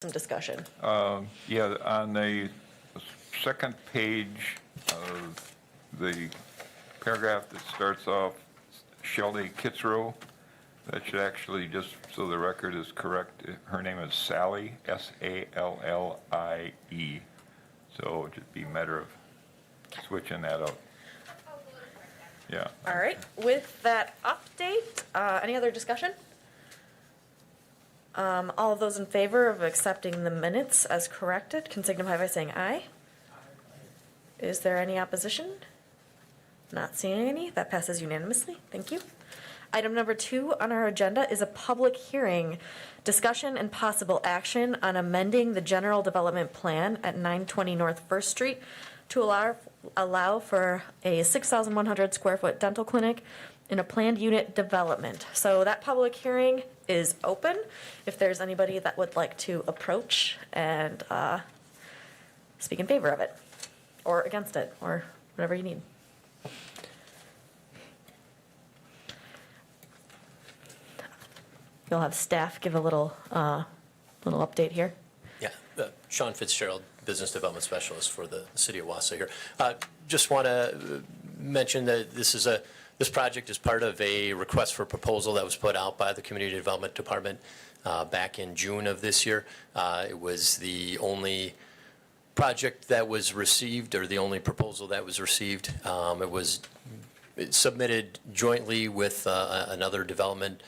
some discussion. Yeah, on the second page of the paragraph that starts off, Shelley Kitzrow, that should actually, just so the record is correct, her name is Sally, Sallie. So it'd just be a matter of switching that out. Yeah. All right, with that update, any other discussion? All of those in favor of accepting the minutes as corrected can signify by saying aye. Is there any opposition? Not seeing any. That passes unanimously. Thank you. Item number 2 on our agenda is a public hearing, discussion and possible action on amending the general development plan at 920 North First Street to allow for a 6,100 square foot dental clinic in a planned unit development. So that public hearing is open. If there's anybody that would like to approach and speak in favor of it, or against it, or whatever you need. You'll have staff give a little update here. Yeah, Sean Fitzgerald, Business Development Specialist for the City of Wausau here. Just want to mention that this project is part of a request for proposal that was put out by the Community Development Department back in June of this year. It was the only project that was received, or the only proposal that was received. It was submitted jointly with another development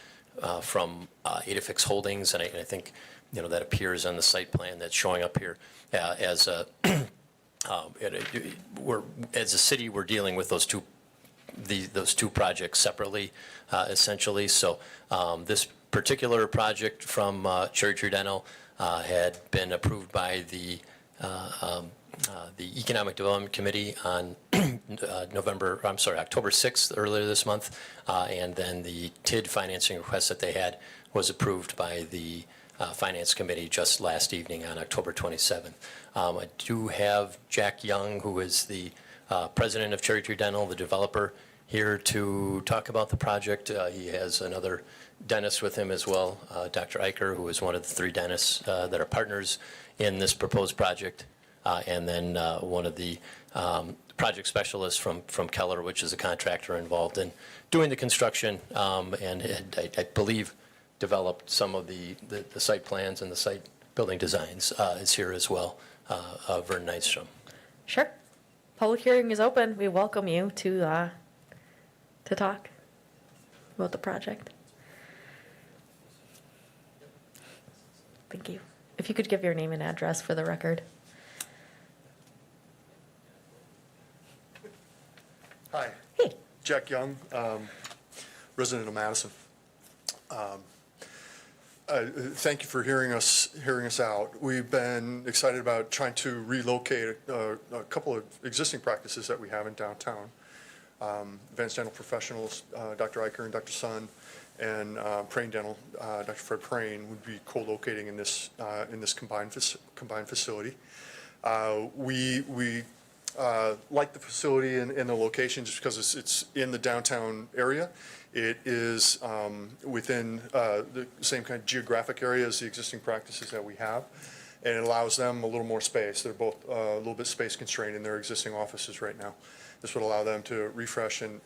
from Adafix Holdings, and I think that appears on the site plan that's showing up here as a as a city. We're dealing with those two projects separately, essentially. So this particular project from Cherry Tree Dental had been approved by the Economic Development Committee on October 6th, earlier this month, and then the TID financing request that they had was approved by the Finance Committee just last evening on October 27th. I do have Jack Young, who is the president of Cherry Tree Dental, the developer, here to talk about the project. He has another dentist with him as well, Dr. Eicher, who is one of the 3 dentists that are partners in this proposed project. And then one of the project specialists from Keller, which is a contractor involved in doing the construction, and had, I believe, developed some of the site plans and the site building designs, is here as well, Vern Nystrom. Sure. Public hearing is open. We welcome you to talk about the project. Thank you. If you could give your name and address for the record. Hi. Hey. Jack Young, resident of Madison. Thank you for hearing us out. We've been excited about trying to relocate a couple of existing practices that we have in downtown. Advanced Dental Professionals, Dr. Eicher and Dr. Sun, and Prane Dental, Dr. Fred Prane, would be co-locating in this combined facility. We like the facility and the location just because it's in the downtown area. It is within the same kind of geographic area as the existing practices that we have, and it allows them a little more space. They're both a little bit space constrained in their existing offices right now. This would allow them to refresh and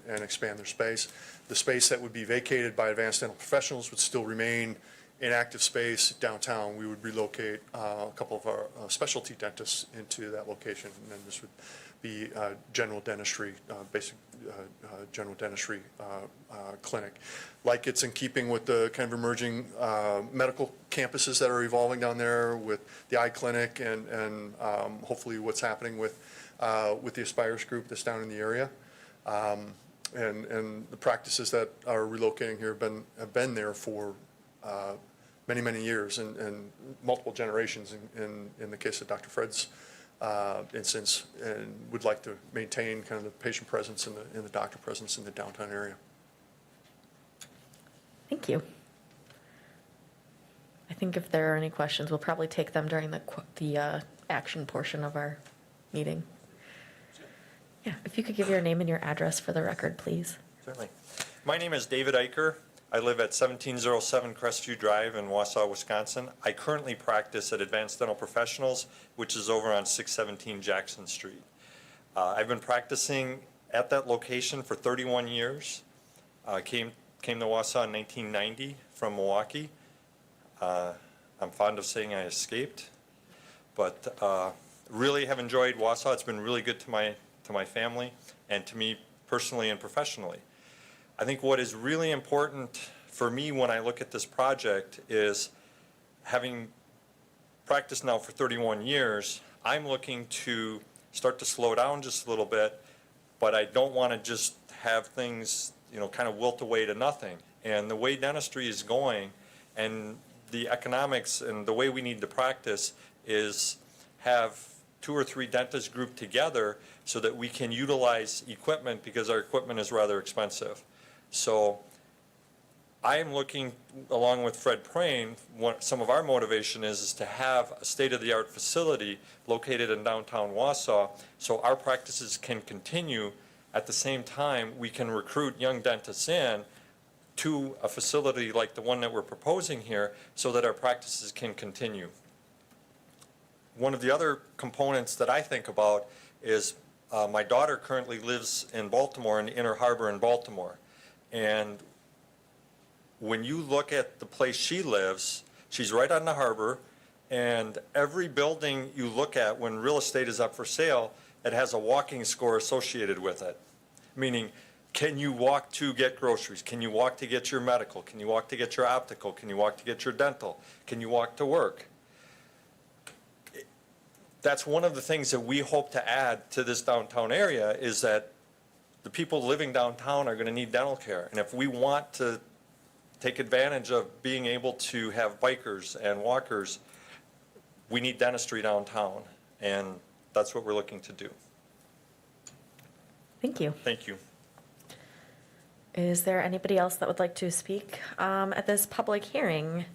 expand their space. The space that would be vacated by Advanced Dental Professionals would still remain in active space downtown. We would relocate a couple of our specialty dentists into that location, and then this would be general dentistry, basic general dentistry clinic. Like it's in keeping with the kind of emerging medical campuses that are evolving down there with the eye clinic and hopefully what's happening with the Aspires group that's down in the area. And the practices that are relocating here have been there for many years and multiple generations in the case of Dr. Fred's instance, and would like to maintain kind of the patient presence and the doctor presence in the downtown area. Thank you. I think if there are any questions, we'll probably take them during the action portion of our meeting. Yeah, if you could give your name and your address for the record, please. Certainly. My name is David Eicher. I live at 1707 Crestview Drive in Wausau, Wisconsin. I currently practice at Advanced Dental Professionals, which is over on 617 Jackson Street. I've been practicing at that location for 31 years. Came to Wausau in 1990 from Milwaukee. I'm fond of saying I escaped, but really have enjoyed Wausau. It's been really good to my family and to me personally and professionally. I think what is really important for me when I look at this project is, having practiced now for 31 years, I'm looking to start to slow down just a little bit, but I don't want to just have things, kind of wilt away to nothing. And the way dentistry is going and the economics and the way we need to practice is have 2 or 3 dentists grouped together so that we can utilize equipment, because our equipment is rather expensive. So I am looking, along with Fred Prain, some of our motivation is to have a state-of-the-art facility located in downtown Wausau so our practices can continue. At the same time, we can recruit young dentists in to a facility like the one that we're proposing here so that our practices can continue. One of the other components that I think about is my daughter currently lives in Baltimore, in the Inner Harbor in Baltimore. And when you look at the place she lives, she's right on the harbor, and every building you look at when real estate is up for sale, it has a walking score associated with it. Meaning, can you walk to get groceries? Can you walk to get your medical? Can you walk to get your optical? Can you walk to get your dental? Can you walk to work? That's one of the things that we hope to add to this downtown area, is that the people living downtown are going to need dental care. And if we want to take advantage of being able to have bikers and walkers, we need dentistry downtown. And that's what we're looking to do. Thank you. Thank you. Is there anybody else that would like to speak at this public hearing?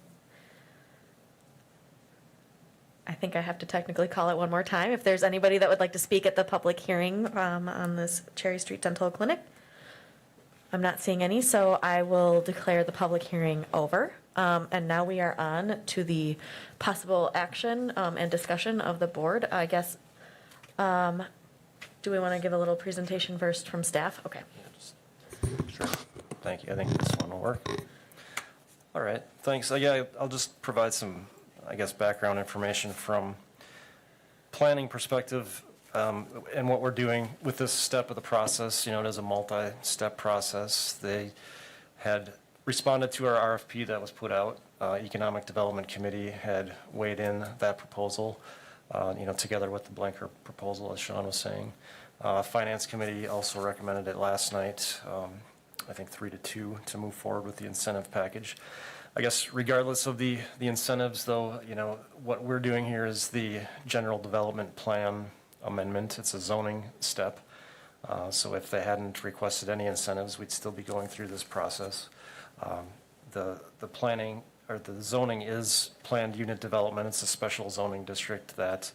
I think I have to technically call it one more time. If there's anybody that would like to speak at the public hearing on this Cherry Street Dental Clinic. I'm not seeing any, so I will declare the public hearing over. And now we are on to the possible action and discussion of the board. I guess, do we want to give a little presentation first from staff? Okay. Sure. Thank you. I think this one will work. All right. Thanks. Yeah, I'll just provide some, background information from planning perspective, and what we're doing with this step of the process. It is a multi-step process. They had responded to our RFP that was put out. Economic Development Committee had weighed in that proposal, together with the blanket proposal, as Sean was saying. Finance Committee also recommended it last night, I think 3-2, to move forward with the incentive package. I guess regardless of the incentives, though, what we're doing here is the general development plan amendment. It's a zoning step. So if they hadn't requested any incentives, we'd still be going through this process. The planning, or the zoning, is planned unit development. It's a special zoning district that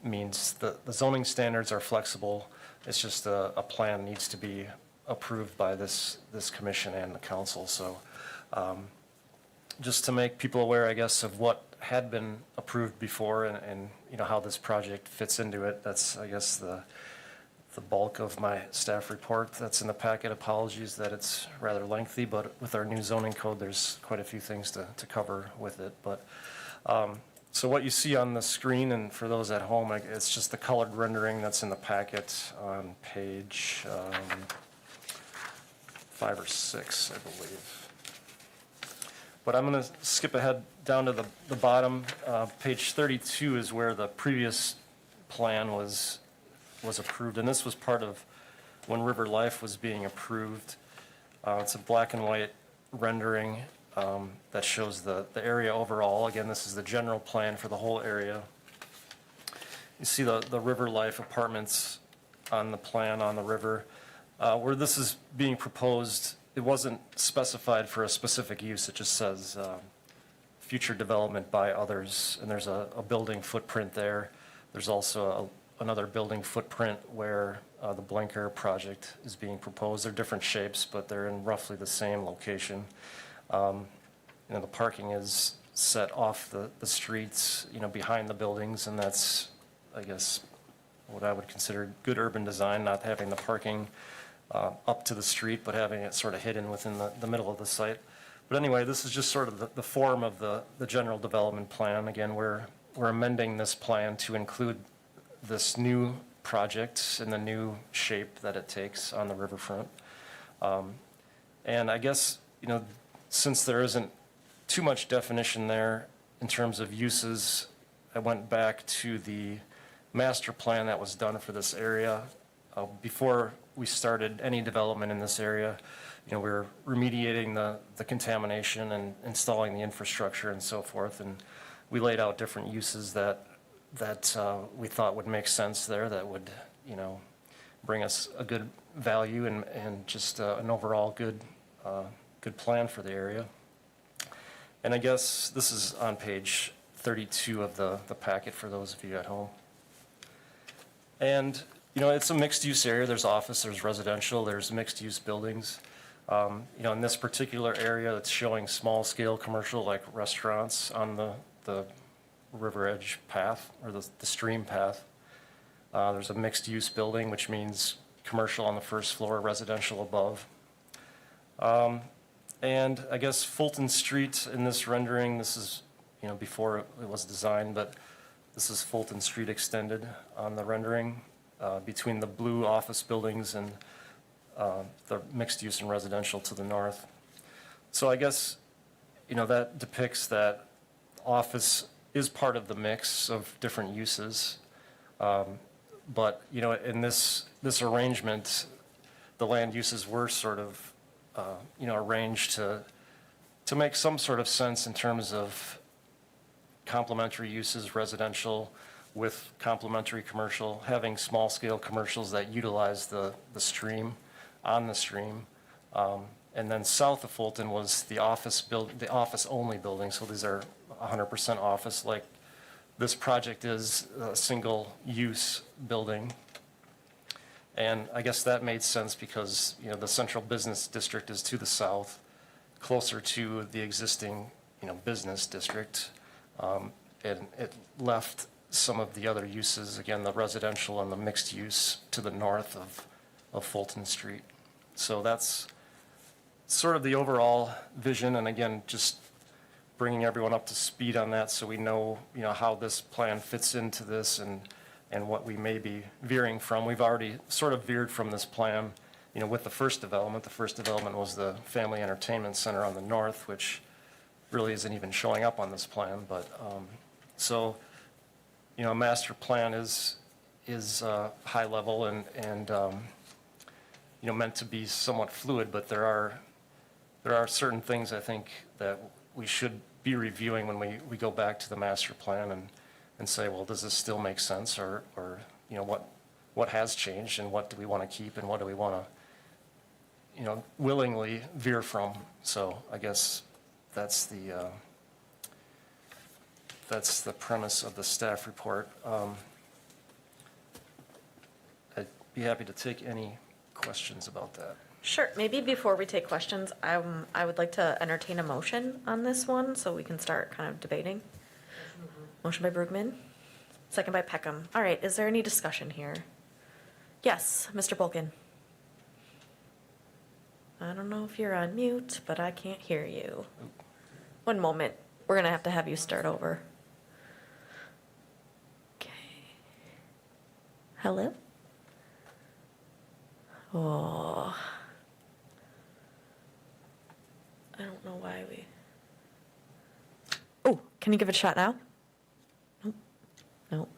means the zoning standards are flexible. It's just a plan needs to be approved by this commission and the council. So just to make people aware, I guess, of what had been approved before and how this project fits into it. That's, I guess, the bulk of my staff report that's in the packet. Apologies that it's rather lengthy, but with our new zoning code, there's quite a few things to cover with it. But so what you see on the screen, and for those at home, it's just the colored rendering that's in the packet on page 5 or 6, I believe. But I'm going to skip ahead down to the bottom. Page 32 is where the previous plan was approved, and this was part of when River Life was being approved. It's a black and white rendering that shows the area overall. Again, this is the general plan for the whole area. You see the River Life apartments on the plan on the river. Where this is being proposed, it wasn't specified for a specific use. It just says future development by others, and there's a building footprint there. There's also a another building footprint where the Blanker project is being proposed. They're different shapes, but they're in roughly the same location. The parking is set off the streets, behind the buildings, and that's, I guess, what I would consider good urban design, not having the parking up to the street, but having it sort of hidden within the middle of the site. But anyway, this is just sort of the form of the general development plan. Again, we're amending this plan to include this new project and the new shape that it takes on the riverfront. And I guess, since there isn't too much definition there in terms of uses, I went back to the master plan that was done for this area. Before we started any development in this area, we were remediating the contamination and installing the infrastructure and so forth. And we laid out different uses that we thought would make sense there, that would, bring us a good value and just an overall good plan for the area. And I guess this is on page 32 of the packet for those of you at home. And, it's a mixed-use area. There's office, there's residential, there's mixed-use buildings. In this particular area, it's showing small-scale commercial, like restaurants on the river edge path, or the stream path. There's a mixed-use building, which means commercial on the first floor, residential above. And I guess Fulton Street in this rendering, this is, before it was designed, but this is Fulton Street extended on the rendering between the blue office buildings and the mixed use and residential to the north. So I guess, that depicts that office is part of the mix of different uses. But, in this arrangement, the land uses were sort of, arranged to make some sort of sense in terms of complementary uses, residential with complementary commercial, having small-scale commercials that utilize the stream, on the stream. And then south of Fulton was the office-only building, so these are 100% office, like this project is a single-use building. And I guess that made sense because, the central business district is to the south, closer to the existing, business district. And it left some of the other uses, again, the residential and the mixed use, to the north of Fulton Street. So that's sort of the overall vision, and again, just bringing everyone up to speed on that so we know, how this plan fits into this and what we may be veering from. We've already sort of veered from this plan, with the first development. The first development was the Family Entertainment Center on the north, which really isn't even showing up on this plan. But so, a master plan is high level and meant to be somewhat fluid, but there are certain things I think that we should be reviewing when we go back to the master plan and say, well, does this still make sense, or what has changed, and what do we want to keep, and what do we want to willingly veer from. So I guess that's the premise of the staff report. I'd be happy to take any questions about that. Sure, maybe before we take questions, I would like to entertain a motion on this one, so we can start kind of debating. Motion by Brugman, second by Peckham. All right, is there any discussion here? Yes, Mr. Bulkin. I don't know if you're on mute, but I can't hear you. One moment, we're gonna have to have you start over. Okay. Hello? Oh. I don't know why we... Oh, can you give it a shot now? Nope. Nope.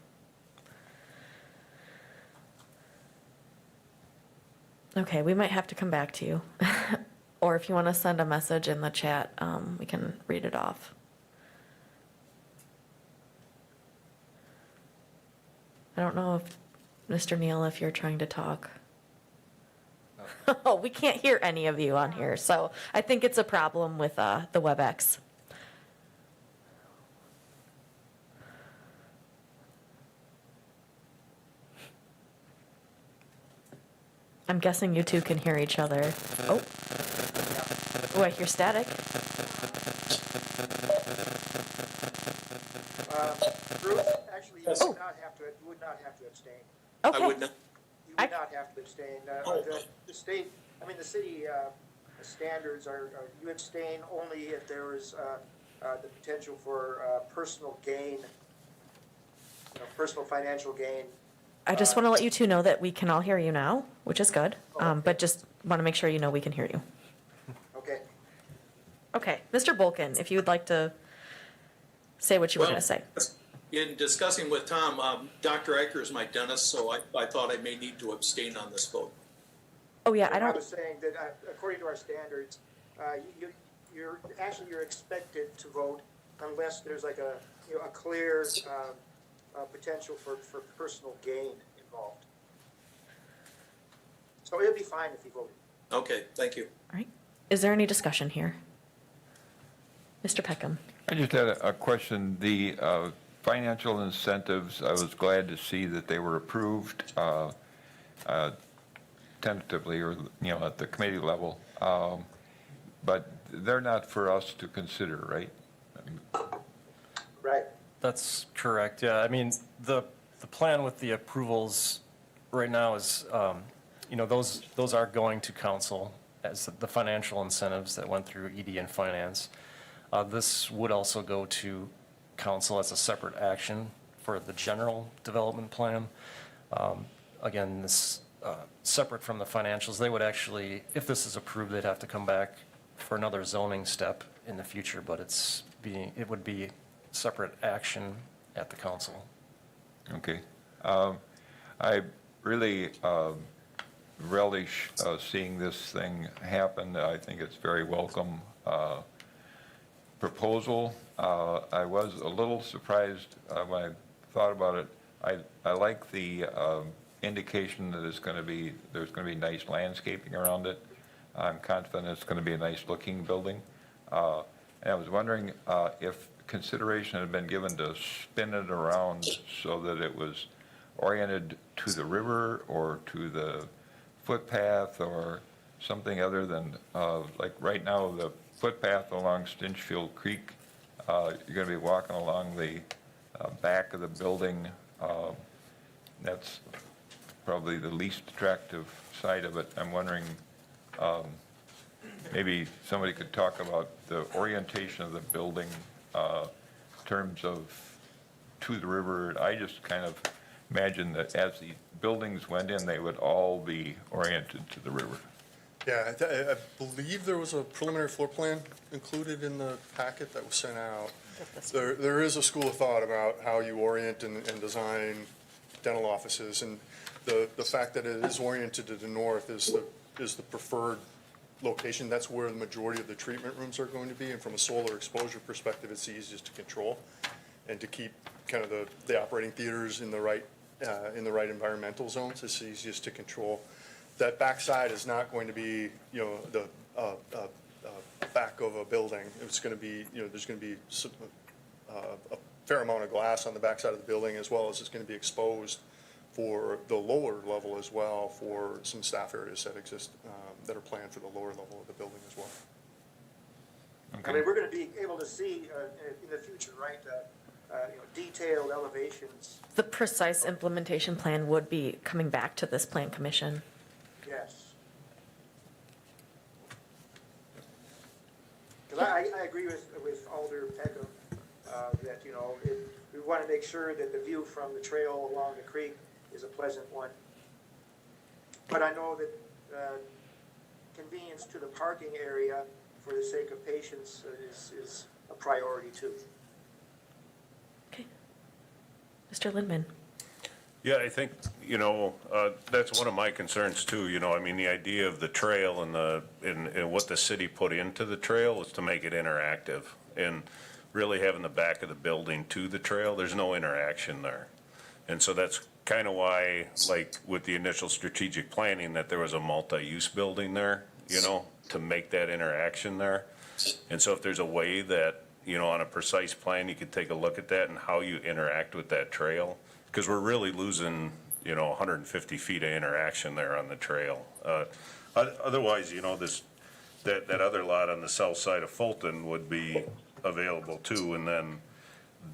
Okay, we might have to come back to you. Or if you want to send a message in the chat, we can read it off. I don't know if, Mr. Neal, if you're trying to talk. Oh, we can't hear any of you on here, so I think it's a problem with the WebEx. I'm guessing you two can hear each other. Oh. Oh, I hear static. Bruce, actually, you Oh. would not have to, you would not have to abstain. Okay. You would I- not have to abstain. The state, I mean, the city standards are, you abstain only if there is the potential for personal gain, personal financial gain. I just want to let you two know that we can all hear you now, which is good. But just want to make sure you know we can hear you. Okay. Okay, Mr. Bolkin, if you would like to say what you were going to say. In discussing with Tom, Dr. Eicher is my dentist, so I thought I may need to abstain on this vote. Oh, yeah, I I don't, was saying that according to our standards, you're expected to vote unless there's like a clear potential for personal gain involved. So it'll be fine if you voted. Okay, thank you. all right. Is there any discussion here? Mr. Peckham? I just had a question. The financial incentives, I was glad to see that they were approved tentatively, or, at the committee level. But they're not for us to consider, right? Right. That's correct, yeah. I mean, the plan with the approvals right now is, those are going to council as the financial incentives that went through ED and Finance. This would also go to council as a separate action for the general development plan. Again, this, separate from the financials, they would actually, if this is approved, they'd have to come back for another zoning step in the future, but it would be separate action at the council. Okay. I really relish seeing this thing happen. I think it's very welcome proposal. I was a little surprised when I thought about it. I like the indication that there's going to be nice landscaping around it. I'm confident it's going to be a nice looking building. And I was wondering if consideration had been given to spin it around so that it was oriented to the river or to the footpath or something other than, like right now, the footpath along Stinchfield Creek, you're going to be walking along the back of the building. That's probably the least attractive side of it. I'm wondering, maybe somebody could talk about the orientation of the building in terms of to the river. I just kind of imagine that as the buildings went in, they would all be oriented to the river. Yeah, I believe there was a preliminary floor plan included in the packet that was sent out. There is a school of thought about how you orient and design dental offices, and the fact that it is oriented to the north is the preferred location. That's where the majority of the treatment rooms are going to be, and from a solar exposure perspective, it's the easiest to control and to keep kind of the operating theaters in the right environmental zones. It's the easiest to control. That backside is not going to be, the back of a building. It's going to be, there's going to be a fair amount of glass on the backside of the building, as well as it's going to be exposed for the lower level as well, for some staff areas that exist, that are planned for the lower level of the building as well. I mean, we're going to be able to see in the future, right, detailed elevations. The precise implementation plan would be coming back to this plan commission. Yes. Because I agree with Alder Peckham that, we want to make sure that the view from the trail along the creek is a pleasant one. But I know that convenience to the parking area for the sake of patients is a priority too. Okay. Mr. Lindman? Yeah, I think, that's one of my concerns too, I mean, the idea of the trail and what the city put into the trail is to make it interactive. And really having the back of the building to the trail, there's no interaction there. And so that's kind of why, like with the initial strategic planning, that there was a multi-use building there, to make that interaction there. And so if there's a way that, on a precise plan, you could take a look at that and how you interact with that trail. Because we're really losing, 150 feet of interaction there on the trail. Otherwise, that other lot on the south side of Fulton would be available too, and then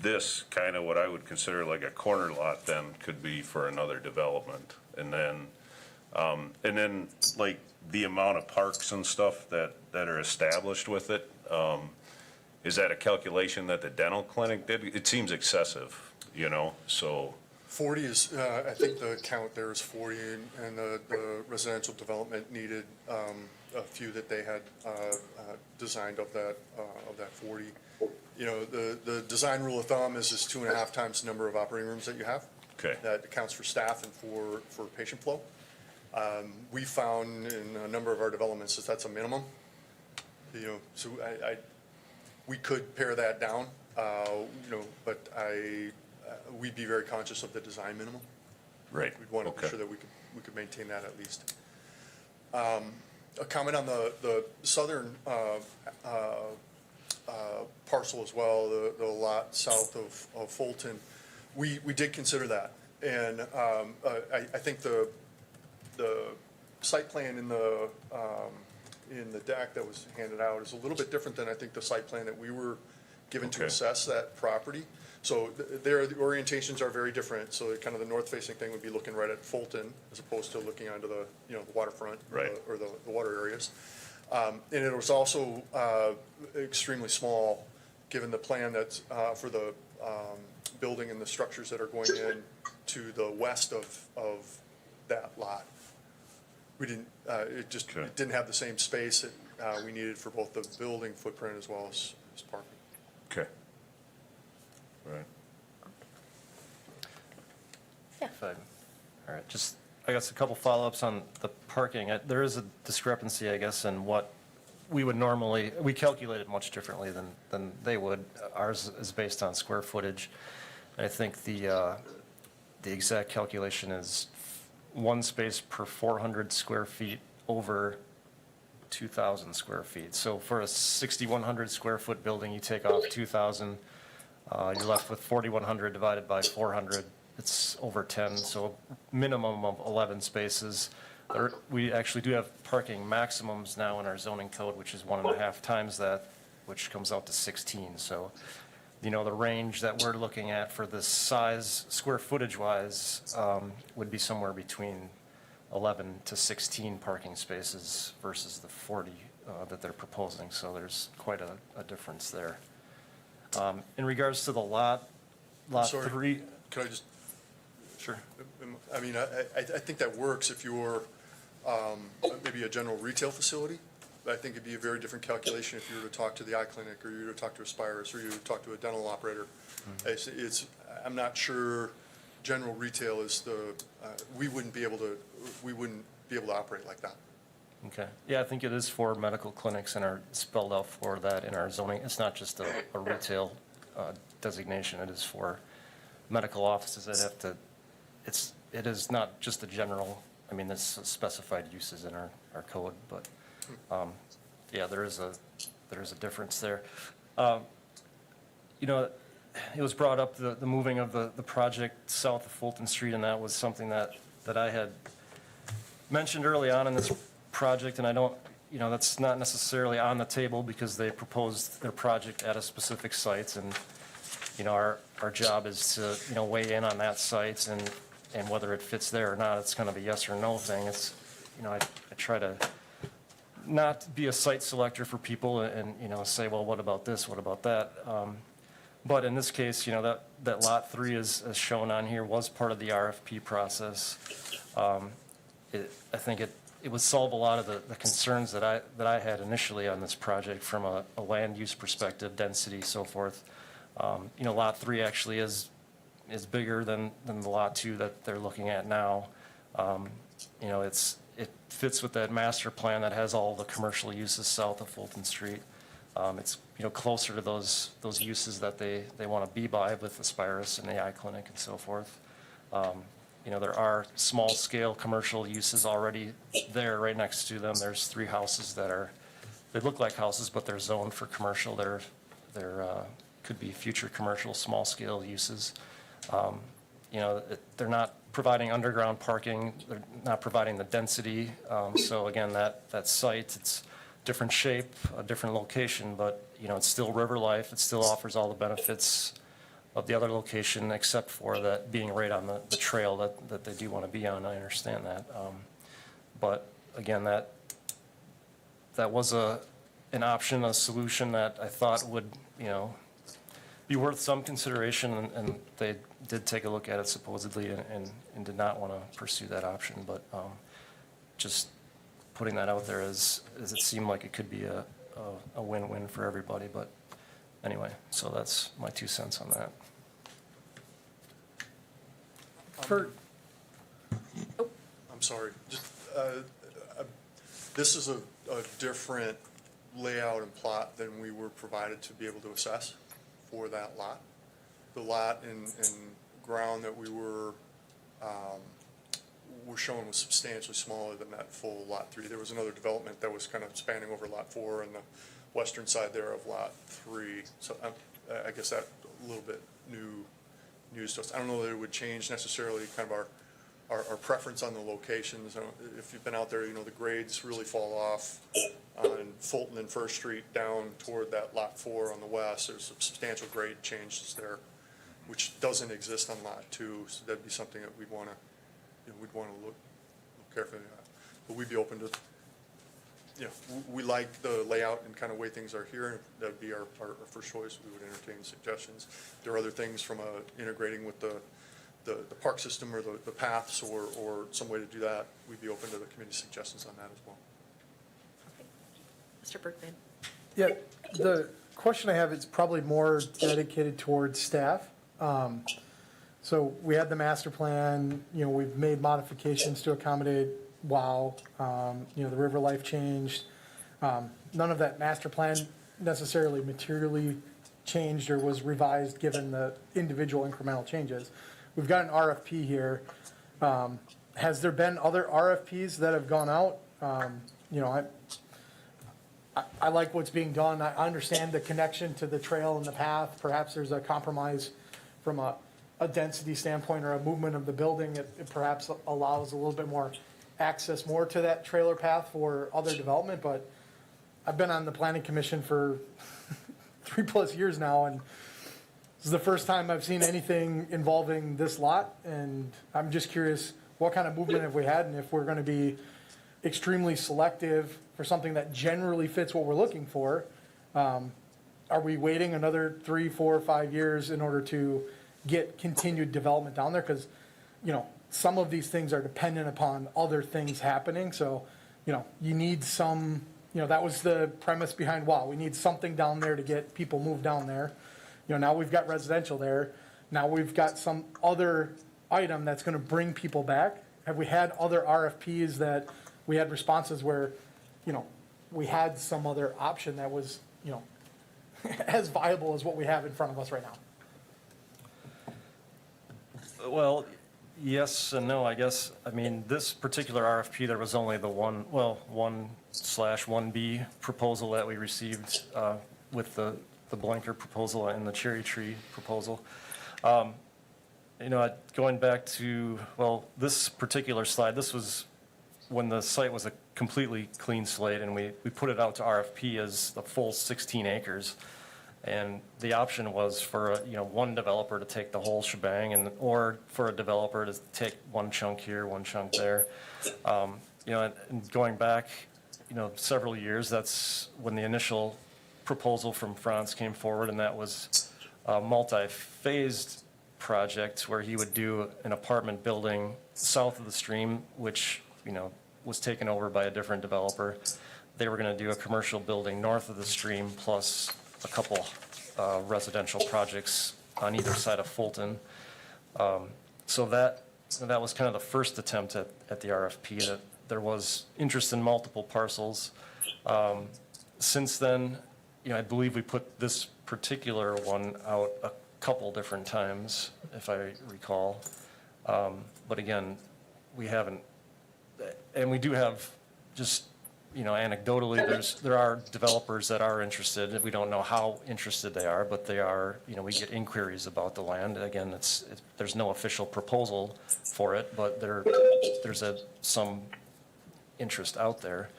this, kind of what I would consider like a corner lot then, could be for another development. And then like the amount of parks and stuff that are established with it, is that a calculation that the dental clinic did? It seems excessive, so. 40 is, I think the count there is 40, and the residential development needed a few that they had designed of that 40. The design rule of thumb is 2.5 times the number of operating rooms that you have. Okay. That accounts for staff and for patient flow. We found in a number of our developments that that's a minimum. So we could pare that down, but we'd be very conscious of the design minimum. Right. We'd want to Okay. be sure that we could maintain that at least. A comment on the southern parcel as well, the lot south of Fulton. We did consider that, and I think the site plan in the deck that was handed out is a little bit different than I think the site plan that we were given to Okay. assess that property. So the orientations are very different. So kind of the north-facing thing would be looking right at Fulton as opposed to looking onto the the waterfront, Right. or the water areas. And it was also extremely small, given the plan that's for the building and the structures that are going in to the west of that lot. We didn't, Okay. it didn't have the same space that we needed for both the building footprint as well as parking. Okay. Right. All right, just, I guess a couple follow-ups on the parking. There is a discrepancy, I guess, in what we would normally, we calculate it much differently than they would. Ours is based on square footage. I think the exact calculation is 1 space per 400 square feet over 2,000 square feet. So for a 6,100 square foot building, you take off 2,000, you're left with 4,100 divided by 400. It's over 10, so minimum of 11 spaces. We actually do have parking maximums now in our zoning code, which is 1.5 times that, which comes out to 16. So, the range that we're looking at for this size, square footage wise, would be somewhere between 11 to 16 parking spaces versus the 40 that they're proposing. So there's quite a difference there. In regards to the lot Sorry. 3. Could I just, Sure. I mean, I think that works if you're maybe a general retail facility. But I think it'd be a very different calculation if you were to talk to the eye clinic, or you were to talk to a Spirus, or you were to talk to a dental operator. I'm not sure general retail is we wouldn't be able to operate like that. Okay. Yeah, I think it is for medical clinics and are spelled out for that in our zoning. It's not just a retail designation. It is for medical offices that have to, it is not just a general, there's specified uses in our code, but, yeah, there is a difference there. It was brought up, the moving of the project south of Fulton Street, and that was something that I had mentioned early on in this project, and I don't, that's not necessarily on the table because they proposed their project at a specific site, and, our job is to, weigh in on that site and whether it fits there or not. It's kind of a yes or no thing. It's, I try to not be a site selector for people and, say, well, what about this, what about that? But in this case, that lot 3 is, as shown on here, was part of the RFP process. I think it would solve a lot of the concerns that I had initially on this project from a land use perspective, density, so forth. Lot 3 actually is bigger than the lot 2 that they're looking at now. It fits with that master plan that has all the commercial uses south of Fulton Street. It's closer to those uses that they want to be by with the Spirus and the eye clinic and so forth. There are small scale commercial uses already there right next to them. There's 3 houses they look like houses, but they're zoned for commercial. They're could be future commercial small scale uses. They're not providing underground parking, they're not providing the density. So again, that site, it's different shape, a different location, but, you know, it's still river life. It still offers all the benefits of the other location, except for that being right on the trail that they do want to be on. I understand that. But again, that was an option, a solution that I thought would, you know, be worth some consideration, and they did take a look at it supposedly and did not want to pursue that option. But just putting that out there as it seemed like it could be a win-win for everybody. But anyway, so that's my 2 cents on that. I'm sorry. Just, this is a different layout and plot than we were provided to be able to assess for that lot. The lot and ground that we were shown was substantially smaller than that full Lot 3. There was another development that was kind of spanning over Lot 4 and the western side there of Lot 3. So I guess that a little bit news to us. I don't know that it would change necessarily kind of our preference on the locations. If you've been out there, you know, the grades really fall off on Fulton and First Street down toward that Lot 4 on the west. There's substantial grade changes there, which doesn't exist on Lot 2. So that'd be something that we'd want to look carefully at. But we'd be open to, you know, we like the layout and kind of way things are here. That'd be our first choice. We would entertain suggestions. There are other things from integrating with the park system or the paths or some way to do that. We'd be open to the committee suggestions on that as well. Mr. Bergman? Yeah, the question I have is probably more dedicated towards staff. So we had the master plan, you know, we've made modifications to accommodate WOW, you know, the river life changed. None of that master plan necessarily materially changed or was revised given the individual incremental changes. We've got an RFP here. Has there been other RFPs that have gone out? You know, I like what's being done. I understand the connection to the trail and the path. Perhaps there's a compromise from a density standpoint or a movement of the building. It perhaps allows a little bit more access more to that trailer path for other development. But I've been on the planning commission for 3+ years now, and this is the first time I've seen anything involving this lot. And I'm just curious, what kind of movement have we had, and if we're going to be extremely selective for something that generally fits what we're looking for. Are we waiting another 3, 4, 5 years in order to get continued development down there? Because, you know, some of these things are dependent upon other things happening. So, you know, you need some, you know, that was the premise behind WOW. We need something down there to get people moved down there. You know, now we've got residential there. Now we've got some other item that's going to bring people back. Have we had other RFPs that we had responses where, you know, we had some other option that was, you know, as viable as what we have in front of us right now? Well, yes and no, I guess. I mean, this particular RFP, there was only the 1/1B proposal that we received with the blanker proposal and the cherry tree proposal. You know, going back to, well, this particular slide, this was when the site was a completely clean slate, and we put it out to RFP as the full 16 acres. And the option was for, you know, one developer to take the whole shebang, or for a developer to take one chunk here, one chunk there. You know, and going back, you know, several years, that's when the initial proposal from Franz came forward, and that was a multi-phased project where he would do an apartment building south of the stream, which, you know, was taken over by a different developer. They were going to do a commercial building north of the stream, plus a couple residential projects on either side of Fulton. So that was kind of the first attempt at the RFP. That there was interest in multiple parcels. Since then, you know, I believe we put this particular one out a couple different times, if I recall. But again, we haven't, and we do have just anecdotally, there are developers that are interested. We don't know how interested they are, but they are, we get inquiries about the land. Again, there's no official proposal for it, but there's some interest out there.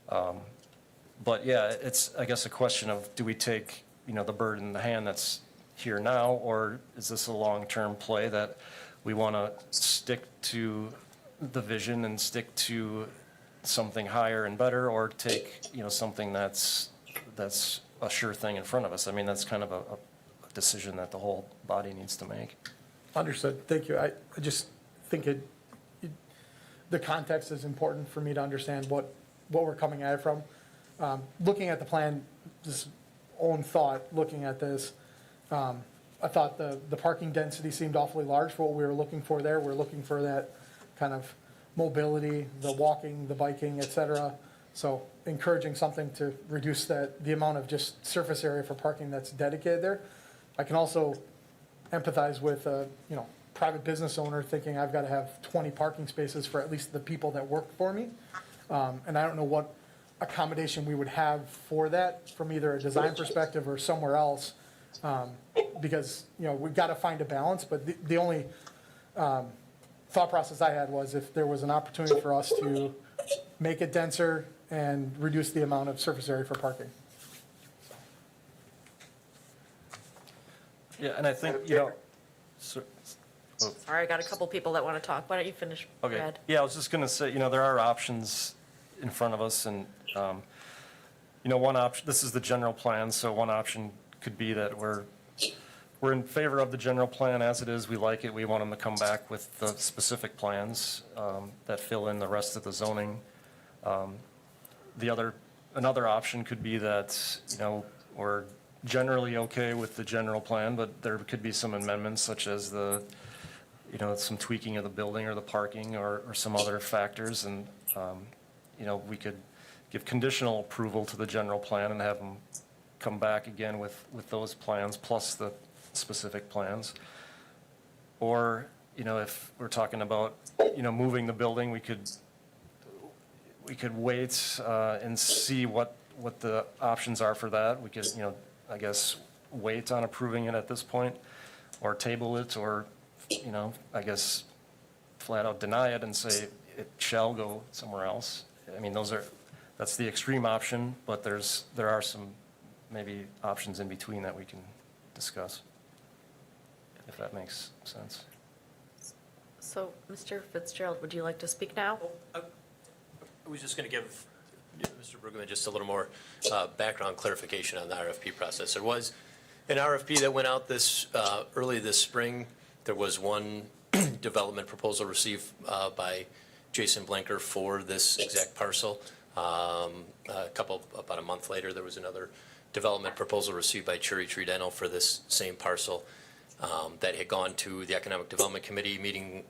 But yeah, it's, I guess, a question of, do we take, the bird in the hand that's here now, or is this a long-term play that we want to stick to the vision and stick to something higher and better, or take, something that's a sure thing in front of us? I mean, that's kind of a decision that the whole body needs to make. Understood. Thank you. I just think the context is important for me to understand what we're coming at it from. Looking at the plan, just own thought, looking at this, I thought the parking density seemed awfully large for what we were looking for there. We're looking for that kind of mobility, the walking, the biking, et cetera. So encouraging something to reduce the amount of just surface area for parking that's dedicated there. I can also empathize with a private business owner thinking I've got to have 20 parking spaces for at least the people that work for me. And I don't know what accommodation we would have for that from either a design perspective or somewhere else. Because, we've got to find a balance, but the only thought process I had was if there was an opportunity for us to make it denser and reduce the amount of surface area for parking. Yeah, and I think, so, Sorry, I got a couple people that want to talk. Why don't you finish, okay. Brad? Yeah, I was just gonna say, there are options in front of us, and, one option, this is the general plan, so one option could be that we're in favor of the general plan as it is. We like it. We want them to come back with the specific plans that fill in the rest of the zoning. Another option could be that, we're generally okay with the general plan, but there could be some amendments such as some tweaking of the building or the parking or some other factors. And, we could give conditional approval to the general plan and have them come back again with those plans plus the specific plans. Or, if we're talking about, moving the building, we could wait and see what the options are for that. We could, I guess, wait on approving it at this point, or table it, or, I guess, flat out deny it and say it shall go somewhere else. I mean, that's the extreme option, but there are some maybe options in between that we can discuss, if that makes sense. So, Mr. Fitzgerald, would you like to speak now? I was just going to give Mr. Brueggemann just a little more background clarification on the RFP process. There was an RFP that went out early this spring. There was one development proposal received by Jason Blanker for this exact parcel. About a month later, there was another development proposal received by Cherry Tree Dental for this same parcel that had gone to the Economic Development Committee meeting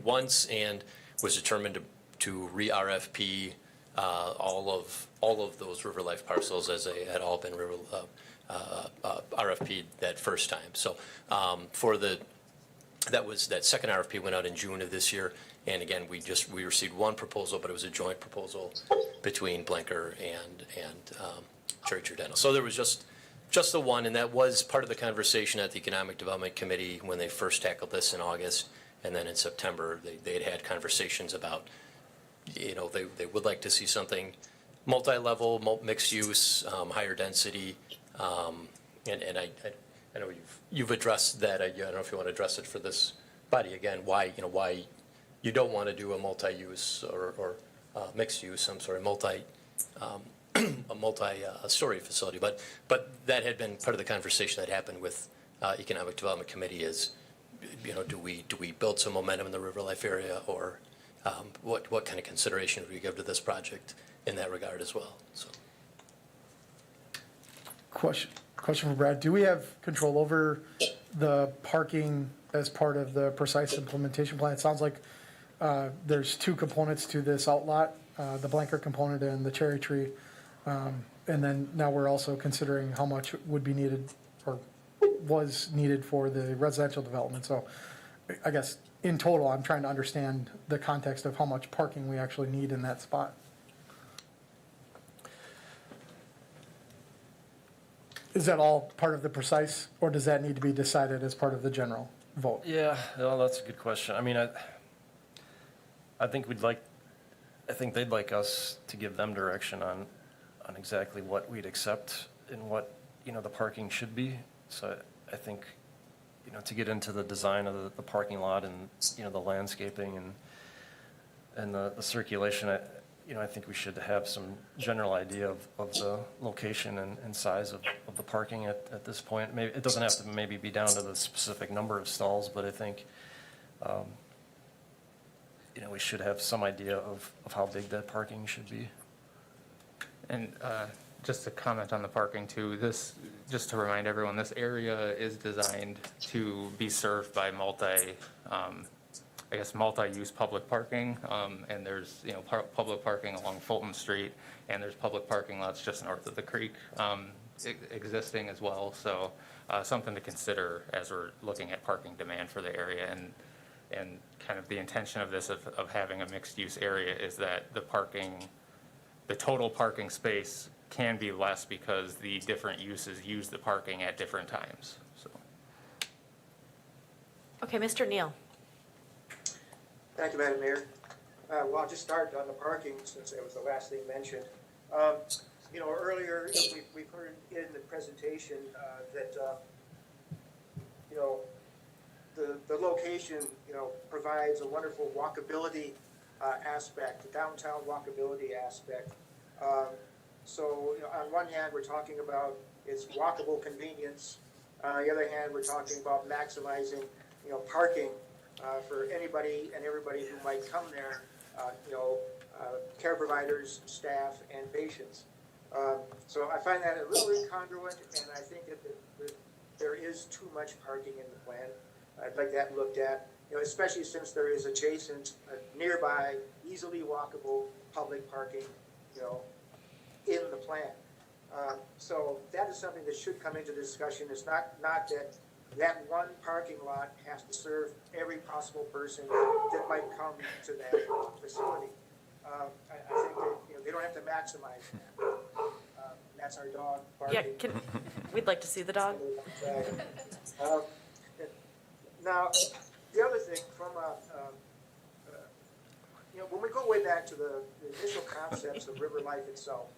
once and was determined to re-RFP all of those River Life parcels as they had all been RFP'd that first time. So that second RFP went out in June of this year, and again we received one proposal, but it was a joint proposal between Blanker and Cherry Tree Dental. So there was just the one, and that was part of the conversation at the Economic Development Committee when they first tackled this in August, and then in September they had conversations about, they would like to see something multi-level, mixed use, higher density, and I know you've addressed that. I don't know if you want to address it for this body again. Why you don't want to do a multi-use or mixed use? I'm sorry, a multi-story facility. But that had been part of the conversation that happened with Economic Development Committee. Is do we build some momentum in the River Life area, or what kind of consideration do we give to this project in that regard as well? So. Question for Brad. Do we have control over the parking as part of the precise implementation plan? It sounds like there's two components to this outlot, the Blanker component and the Cherry Tree. And then now we're also considering how much would be needed or was needed for the residential development. So I guess in total, I'm trying to understand the context of how much parking we actually need in that spot. Is that all part of the precise, or does that need to be decided as part of the general vote? Yeah, well, that's a good question. I mean, I think they'd like us to give them direction on exactly what we'd accept and what, the parking should be. So I think, to get into the design of the parking lot and, the landscaping and the circulation, I think we should have some general idea of the location and size of the parking at this point. Maybe, it doesn't have to maybe be down to the specific number of stalls, but I think, we should have some idea of how big that parking should be. And just to comment on the parking too, just to remind everyone, this area is designed to be served by multi-use public parking. And there's, public parking along Fulton Street, and there's public parking lots just north of the creek existing as well. So something to consider as we're looking at parking demand for the area. And kind of the intention of this, of having a mixed-use area, is that the total parking space can be less because the different uses use the parking at different times, so. Okay, Mr. Neal. Thank you, Madam Mayor. Well, I'll just start on the parking since it was the last thing mentioned. Earlier we've heard in the presentation that the location provides a wonderful walkability aspect, the downtown walkability aspect. So on one hand, we're talking about its walkable convenience. On the other hand, we're talking about maximizing, parking for anybody and everybody who might come there, care providers, staff, and patients. So I find that a little incongruent, and I think that there is too much parking in the plan. I'd like that looked at, especially since there is adjacent, nearby, easily walkable public parking, in the plan. So that is something that should come into discussion. It's not that one parking lot has to serve every possible person that might come to that facility. I think that they don't have to maximize that. That's our dog barking. Yeah, we'd like to see the dog. Now, the other thing from when we go way back to the initial concepts of River Life itself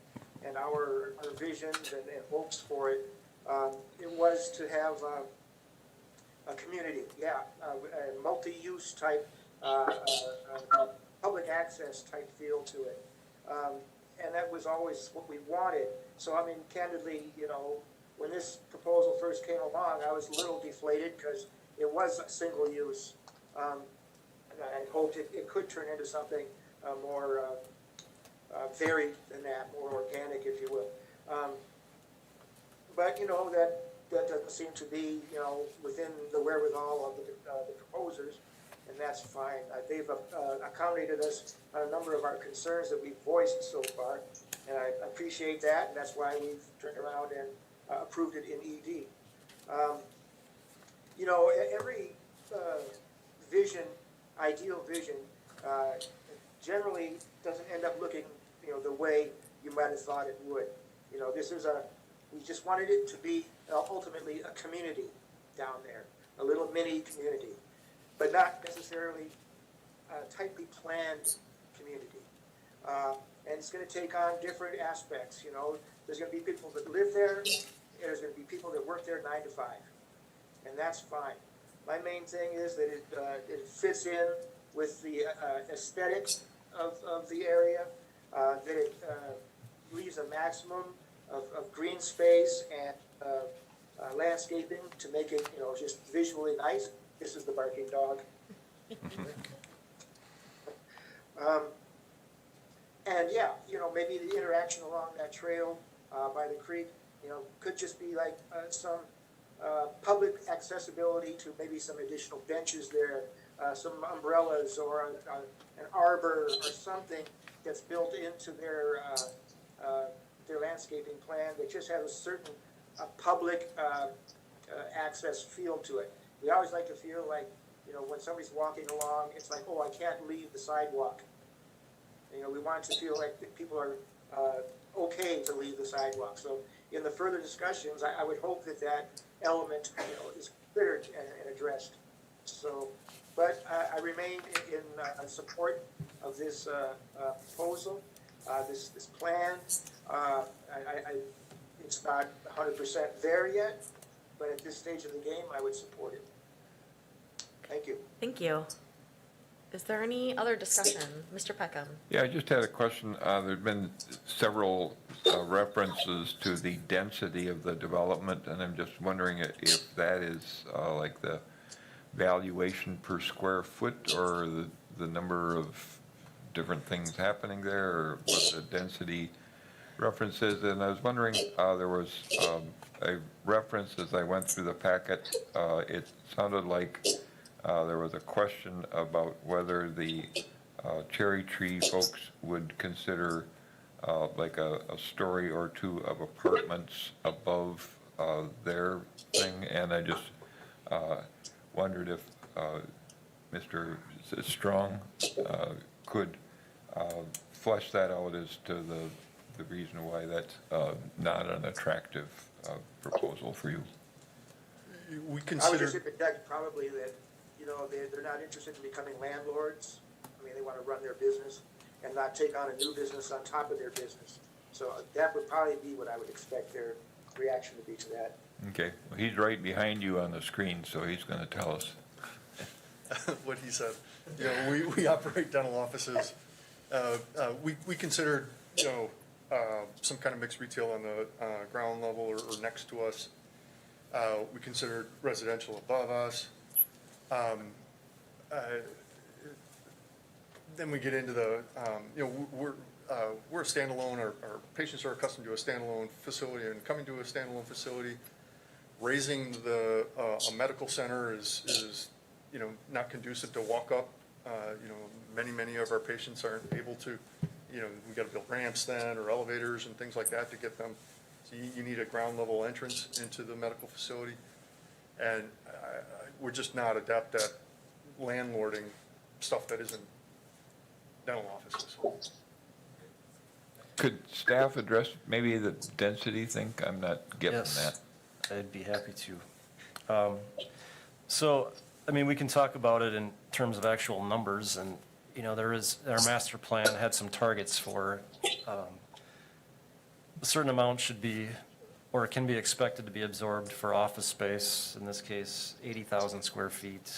and our visions and hopes for it, it was to have a community, a multi-use type, public access type feel to it. And that was always what we wanted. So, I mean, candidly, when this proposal first came along, I was a little deflated because it was a single use. And I hoped it could turn into something more varied than that, more organic, if you will. But, that doesn't seem to be, within the wherewithal of the proposers, and that's fine. They've accommodated us on a number of our concerns that we've voiced so far, and I appreciate that, and that's why we've turned around and approved it in ED. Every vision, ideal vision, generally doesn't end up looking, the way you might have thought it would. We just wanted it to be ultimately a community down there, a little mini community, but not necessarily a tightly planned community. And it's going to take on different aspects. There's going to be people that live there, and there's going to be people that work there 9 to 5, and that's fine. My main thing is that it fits in with the aesthetics of the area, that it leaves a maximum of green space and landscaping to make it, just visually nice. This is the barking dog. And yeah, maybe the interaction along that trail by the creek, could just be like some public accessibility to maybe some additional benches there, some umbrellas or an arbor or something that's built into their landscaping plan that just has a certain public access feel to it. We always like to feel like, when somebody's walking along, it's like, oh, I can't leave the sidewalk. We want it to feel like that people are okay to leave the sidewalk. So in the further discussions, I would hope that that element, is cleared and addressed. So, but I remain in support of this proposal, this plan. It's not 100% there yet, but at this stage of the game, I would support it. Thank you. Thank you. Is there any other discussion? Mr. Peckham? Yeah, I just had a question. There've been several references to the density of the development, and I'm just wondering if that is like the valuation per square foot, or the number of different things happening there, or what the density reference is. And I was wondering, there was a reference as I went through the packet. It sounded like there was a question about whether the Cherry Tree folks would consider like a story or two of apartments above their thing. And I just wondered if Mr. Strong could flesh that out as to the reason why that's not an attractive proposal for you. We I would consider, just interject probably that, they're not interested in becoming landlords. I mean, they want to run their business and not take on a new business on top of their business. So that would probably be what I would expect their reaction to be to that. Okay, well, he's right behind you on the screen, so he's going to tell us. what he said. We operate dental offices. We considered, some kind of mixed retail on the ground level or next to us. We considered residential above us. Then we get into the, we're a standalone, our patients are accustomed to a standalone facility, and coming to a standalone facility, raising a medical center is not conducive to walk up. Many of our patients aren't able to, we gotta build ramps then, or elevators and things like that to get them. So you need a ground level entrance into the medical facility. And we're just not adept at landlording stuff that isn't dental offices. Could staff address maybe the density thing? I'm not getting that. I'd be happy to. So, I mean, we can talk about it in terms of actual numbers, and, there is, our master plan had some targets for, a certain amount should be, or it can be expected to be absorbed for office space, in this case, 80,000 square feet.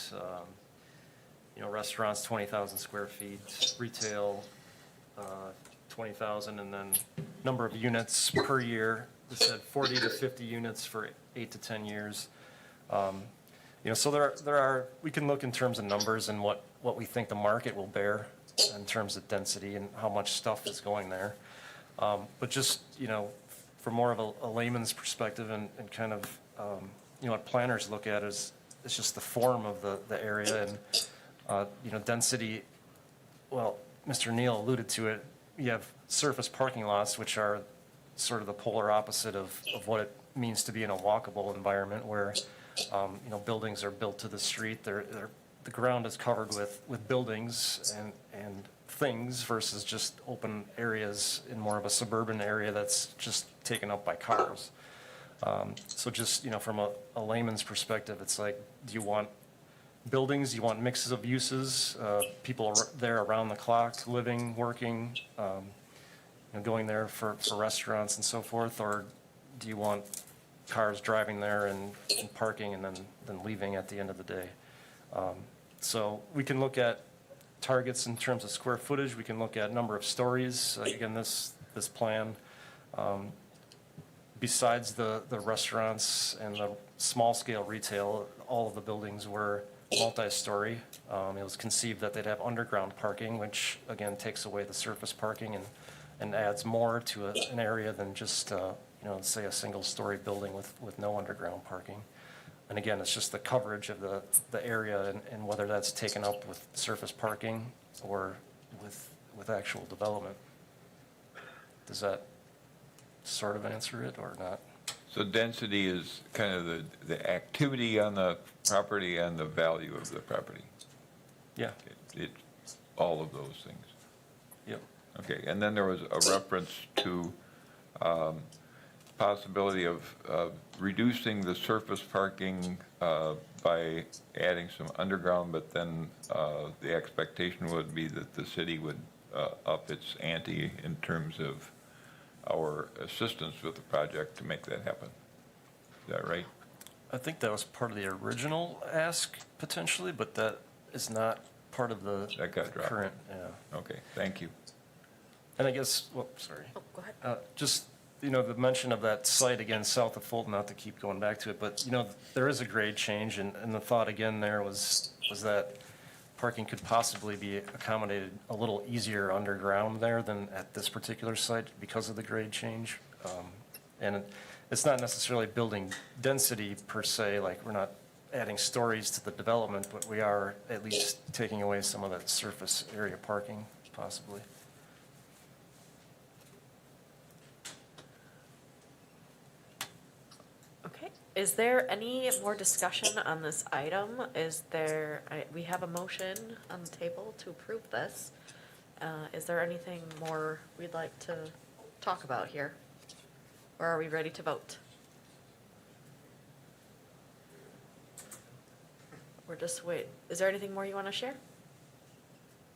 Restaurants, 20,000 square feet, retail, 20,000, and then number of units per year. We said 40 to 50 units for 8 to 10 years. So there are, we can look in terms of numbers and what we think the market will bear in terms of density and how much stuff is going there. But just, from more of a layman's perspective and kind of, what planners look at is just the form of the area and, density. Well, Mr. Neal alluded to it. You have surface parking lots, which are sort of the polar opposite of what it means to be in a walkable environment where, buildings are built to the street. The ground is covered with buildings and things versus just open areas in more of a suburban area that's just taken up by cars. So just, from a layman's perspective, it's like, do you want buildings, you want mixes of uses, people there around the clock, living, working, going there for restaurants and so forth, or do you want cars driving there and parking and then leaving at the end of the day? So we can look at targets in terms of square footage. We can look at number of stories. Again, this plan, besides the restaurants and the small-scale retail, all of the buildings were multi-story. It was conceived that they'd have underground parking, which, again, takes away the surface parking and adds more to an area than just, say a single-story building with no underground parking. And again, it's just the coverage of the area and whether that's taken up with surface parking or with actual development. Does that sort of answer it or not? So density is kind of the activity on the property and the value of the property. Yeah. It's all of those things. Yep. Okay, and then there was a reference to possibility of reducing the surface parking by adding some underground, but then the expectation would be that the city would up its ante in terms of our assistance with the project to make that happen. Is that right? I think that was part of the original ask potentially, but that is not part of the That got dropped. current, yeah. Okay, thank you. And I guess, well, sorry. Oh, go ahead. Just, the mention of that site again, south of Fulton, not to keep going back to it, but, there is a grade change, and the thought again there was that parking could possibly be accommodated a little easier underground there than at this particular site because of the grade change. And it's not necessarily building density per se, like we're not adding stories to the development, but we are at least taking away some of that surface area parking possibly. Okay, is there any more discussion on this item? We have a motion on the table to approve this. Is there anything more we'd like to talk about here? Or are we ready to vote? Is there anything more you want to share?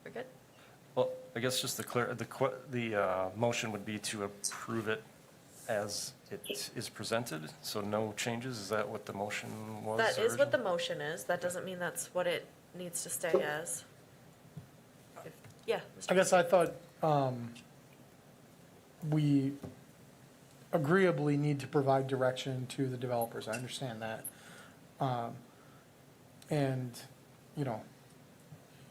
We're good? Well, I guess just the motion would be to approve it as it is presented, so no changes. Is that what the motion was? That is what the originally? motion is. That doesn't mean that's what it needs to stay as. Yeah. Mr. I guess I thought we agreeably need to provide direction to the developers. I understand that. And,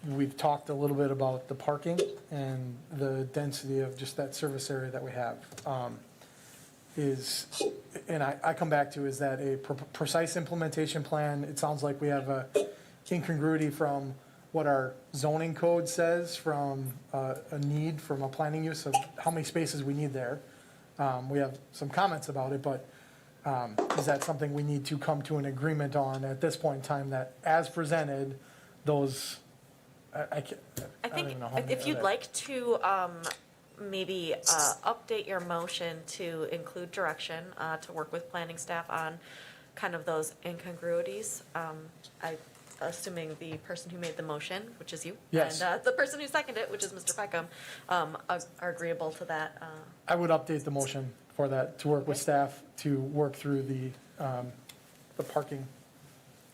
we've talked a little bit about the parking and the density of just that service area that we have. And I come back to, is that a precise implementation plan? It sounds like we have a incongruity from what our zoning code says, from a need from a planning use of how many spaces we need there. We have some comments about it, but is that something we need to come to an agreement on at this point in time, that as presented, those, I don't think even know how many if you'd other- like to maybe update your motion to include direction to work with planning staff on kind of those incongruities. Assuming the person who made the motion, which is you. Yes. And the person who seconded it, which is Mr. Peckham, are agreeable to that. I would update the motion for that, to work with Okay. staff to work through the parking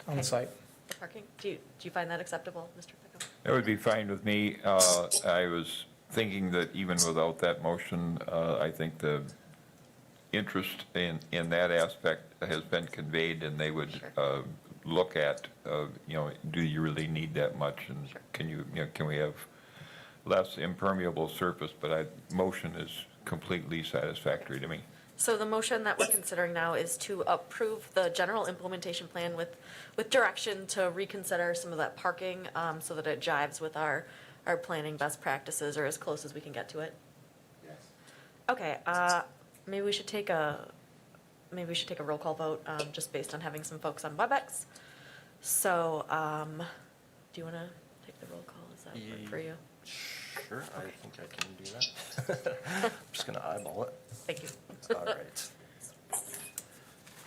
on the Okay. site. The parking. Do you find that acceptable, Mr. Peckham? That would be fine with me. I was thinking that even without that motion, I think the interest in that aspect has been conveyed, and they would Sure. look at, do you really need that much? And Sure. can we have less impermeable surface? But motion is completely satisfactory to me. So the motion that we're considering now is to approve the general implementation plan with direction to reconsider some of that parking, so that it jives with our planning best practices, or as close as we can get to it. Yes. Okay, maybe we should take a roll call vote, just based on having some folks on WebEx. So, do you want to take the roll call? Is that work for you? Sure, I think I can do that. I'm just gonna eyeball it. Thank you. All right.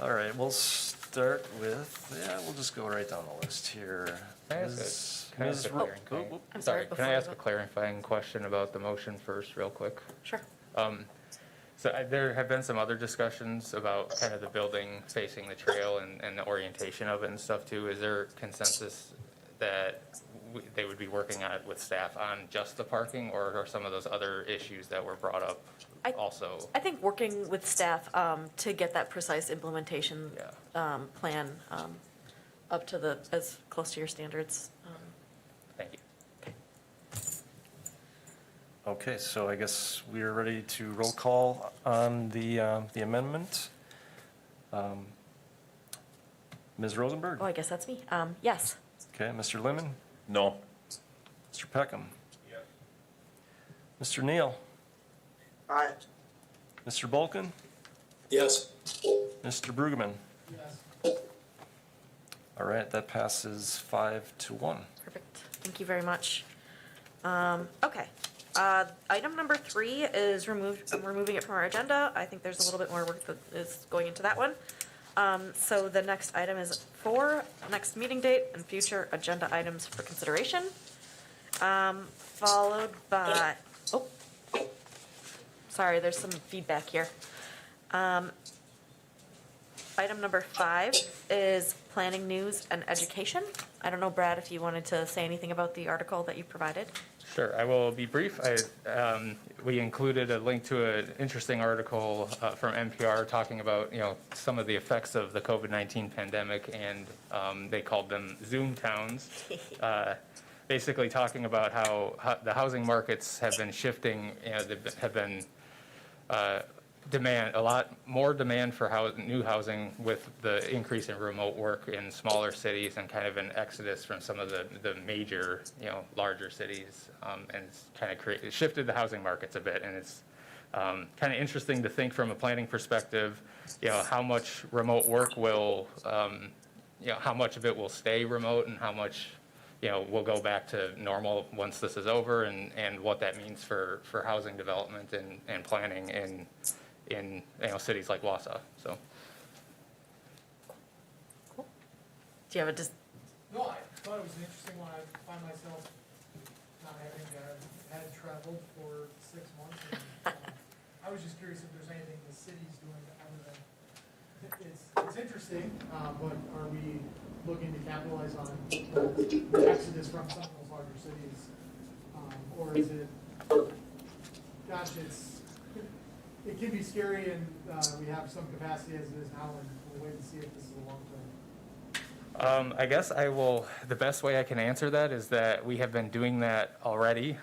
All right, we'll start with, we'll just go right down the list here. Can I ask Ms. a Ro- clarifying- oh, oh, I'm sorry. Can I before we ask a vote. clarifying question about the motion first, real quick? Sure. There have been some other discussions about kind of the building facing the trail and the orientation of it and stuff too. Is there consensus that they would be working on it with staff on just the parking, or are some of those other issues that were brought up also? I think working with staff to get that precise implementation plan up to as close to your standards. Thank you. Okay, so I guess we are ready to roll call on the amendment. Ms. Rosenberg? Oh, I guess that's me. Yes. Okay, Mr. Lemon? No. Mr. Peckham? Yes. Mr. Neal? Aye. Mr. Bulkin? Yes. Mr. Brueggemann? Yes. All right, that passes 5-1. Perfect. Thank you very much. Okay. Item number 3 is removed, I'm removing it from our agenda. I think there's a little bit more work that is going into that one. So the next item is 4, next meeting date and future agenda items for consideration. Followed by, oh, sorry, there's some feedback here. Item number 5 is planning, news, and education. I don't know, Brad, if you wanted to say anything about the article that you provided. Sure, I will be brief. We included a link to an interesting article from NPR talking about, some of the effects of the COVID-19 pandemic, and they called them Zoom towns. Basically talking about how the housing markets have been shifting, have been a lot more demand for new housing with the increase in remote work in smaller cities and kind of an exodus from some of the major, larger cities. And it's kind of shifted the housing markets a bit. And it's kind of interesting to think from a planning perspective, how much remote work will, how much of it will stay remote and how much, we'll go back to normal once this is over, and what that means for housing development and planning in cities like Wausau. So. Cool. Do you have a No, I thought it was an interesting one. I find myself not having had traveled for 6 months. And, I was just curious if there's anything the city's doing other than, it's interesting, but are we looking to capitalize on the exodus from some of those larger cities? Or is it, gosh, it can be scary, and we have some capacity as it is now, and we'll wait and see if this is a long term. I guess the best way I can answer that is that we have been doing that already.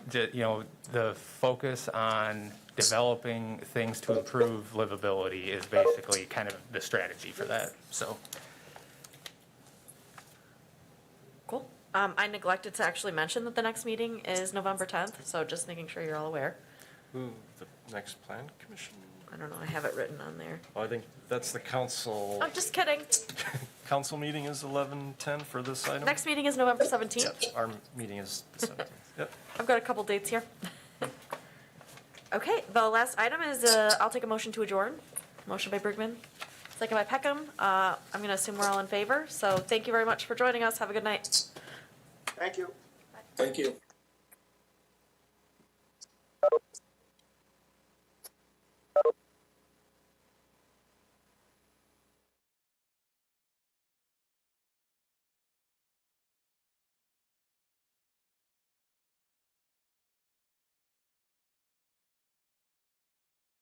The focus on developing things to improve livability is basically kind of the strategy for that, so. Cool. I neglected to actually mention that the next meeting is November 10th, so just making sure you're all aware. Ooh, the next plan commission? I don't know, I have it written on there. Well, I think that's the council. I'm just kidding. Council meeting is 11:10 for this item? Next meeting is November 17th. Yep, our meeting is the 17th. Yep. I've got a couple dates here. Okay, the last item is, I'll take a motion to adjourn. Motion by Bergman, second by Peckham. I'm going to assume we're all in favor, so thank you very much for joining us. Have a good night. Thank you. Thank you.